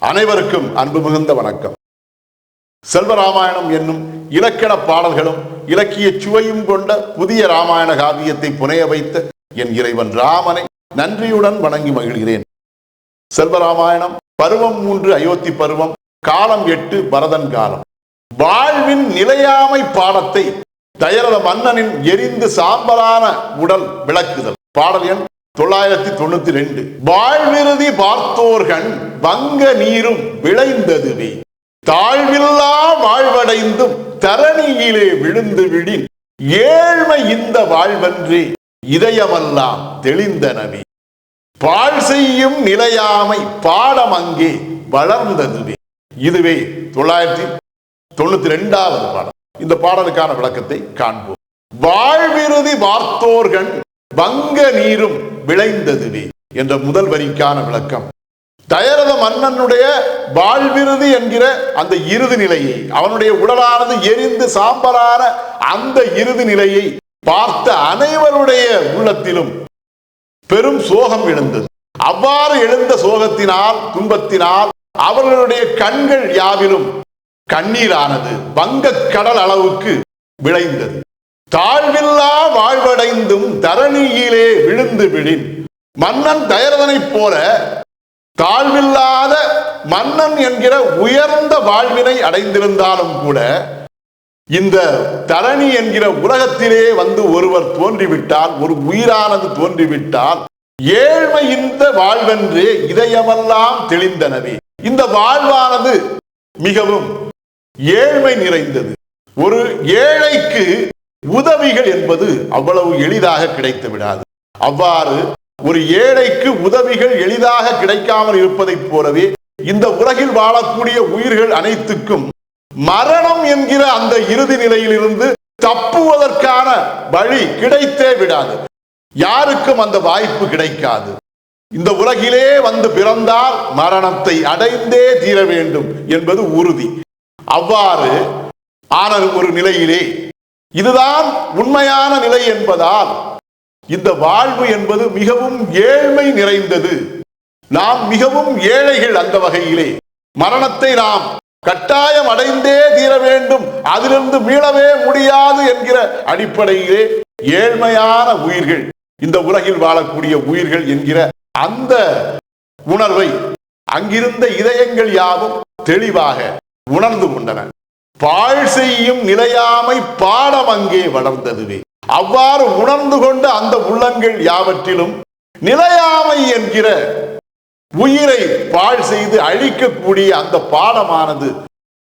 அனைவருக்கும் அன்பு மிகுந்த வணக்கம். செல்வராமாயணம் என்னும் இலக்கண பாடல்களும் இலக்கிய சுவையும் கொண்ட புதிய ராமாயண காவியத்தை புனைய வைத்த என் இறைவன் ராமனை நன்றியுடன் வணங்கி மகிழ்கிறேன். செல்வராமாயணம் பருவம் 3 அயோத்தி பருவம், காலம் 8 பரதன் காலம். வாழ்வின் நிலையாமை பாடத்தை தயரத மன்னனின் எரிந்து சாம்பலான உடல் விளக்குதல். பாடல் எண் 992. வாழ்விருதி பார்த்தோர்கண் வங்க நீரும் விளைந்ததுவே, தாழ்வில்லா வாழ்வடைந்தும் தரணியிலே விழுந்து விடின், ஏழ்மை இந்த வாழ்வன்றே இதயமெல்லாம் தெளிந்தனவே, பாழ் செய்யும் நிலையாமை பாடம் அங்கே வளர்ந்ததுவே. இதுவே 992வது பாடல். இந்த பாடலுக்கான விளக்கத்தை காண்போம். வாழ்விருதி பார்த்தோர்கண் வங்க நீரும் விளைந்ததுவே என்ற முதல் வரிக்கான விளக்கம், தயரத மன்னனுடைய வாழ்விருதி என்கிற அந்த இறுதி நிலையை, அவனுடைய உடலானது எரிந்து சாம்பலான அந்த இறுதி நிலையை பார்த்த அனைவருடைய உள்ளத்திலும் பெரும் சோகம் எழுந்தது. அவ்வாறு எழுந்த சோகத்தினால், துன்பத்தினால் அவர்களுடைய கண்கள் யாவிலும் கண்ணீரானது வங்க கடல் அளவுக்கு விளைந்தது. தாழ்வில்லா வாழ்வடைந்தும் தரணியிலே விழுந்து விடின். மன்னன் தயரதனை போல தாழ்வில்லாத மன்னன் என்கிற உயர்ந்த வாழ்வினை அடைந்திருந்தாலும் கூட இந்த தரணி என்கிற உலகத்திலே வந்து ஒருவர் தோன்றிவிட்டால், ஒரு உயிரானது தோன்றிவிட்டால், ஏழ்மை இந்த வாழ்வென்றே இதயமெல்லாம் தெளிந்தனவே, இந்த வாழ்வானது மிகவும் ஏழ்மை நிறைந்தது. ஒரு ஏழைக்கு உதவிகள் என்பது அவ்வளவு எளிதாக கிடைத்து விடாது. அவ்வாறு ஒரு ஏழைக்கு உதவிகள் எளிதாக கிடைக்காமல் இருப்பதைப் போலவே இந்த உலகில் வாழக்கூடிய உயிர்கள் அனைத்துக்கும் மரணம் என்கிற அந்த இறுதி நிலையிலிருந்து தப்புவதற்கான வழி கிடைத்தே விடாது. யாருக்கும் அந்த வாய்ப்பு கிடைக்காது. இந்த உலகிலே வந்து பிறந்தால் மரணத்தை அடைந்தே தீர வேண்டும் என்பது உறுதி. அவ்வாறு ஆன ஒரு நிலையிலே இதுதான் உண்மையான நிலை என்பதால் இந்த வாழ்வு என்பது மிகவும் ஏழ்மை நிறைந்தது. நாம் மிகவும் ஏழைகள். அந்த வகையிலே மரணத்தை நாம் கட்டாயம் அடைந்தே தீர வேண்டும், அதிலிருந்து மீளவே முடியாது என்கிற அடிப்படையிலே ஏழ்மையான உயிர்கள், இந்த உலகில் வாழக்கூடிய உயிர்கள் என்கிற அந்த உணர்வை அங்கிருந்த இதயங்கள் யாவும் தெளிவாக உணர்ந்து கொண்டன. பாழ் செய்யும் நிலையாமை பாடம் அங்கே வளர்ந்ததுவே. அவ்வாறு உணர்ந்து கொண்ட அந்த உள்ளங்கள் யாவற்றிலும் நிலையாமை என்கிற உயிரை பாழ் செய்து அழிக்கக்கூடிய அந்த பாடமானது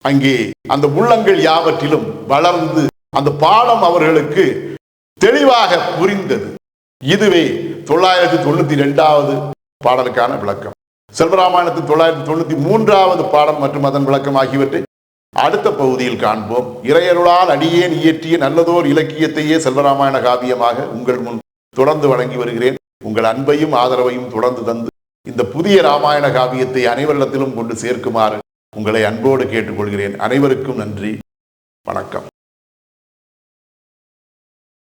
அங்கே அந்த உள்ளங்கள் யாவற்றிலும் வளர்ந்து அந்த பாடம் அவர்களுக்கு தெளிவாக புரிந்தது. இதுவே 992வது பாடலுக்கான விளக்கம். செல்வராமாயணத்தின் 993வது பாடல் மற்றும் அதன் விளக்கம் ஆகியவற்றை அடுத்த பகுதியில் காண்போம். இறையருளால் அடியேன் இயற்றிய நல்லதோர் இலக்கியத்தையே செல்வராமாயண காவியமாக உங்கள் முன் தொடர்ந்து வழங்கி வருகிறேன். உங்கள் அன்பையும் ஆதரவையும் தொடர்ந்து தந்து இந்த புதிய ராமாயண காவியத்தை அனைவரிடத்திலும் கொண்டு சேர்க்குமாறு உங்களை அன்போடு கேட்டுக்கொள்கிறேன். அனைவருக்கும் நன்றி, வணக்கம்.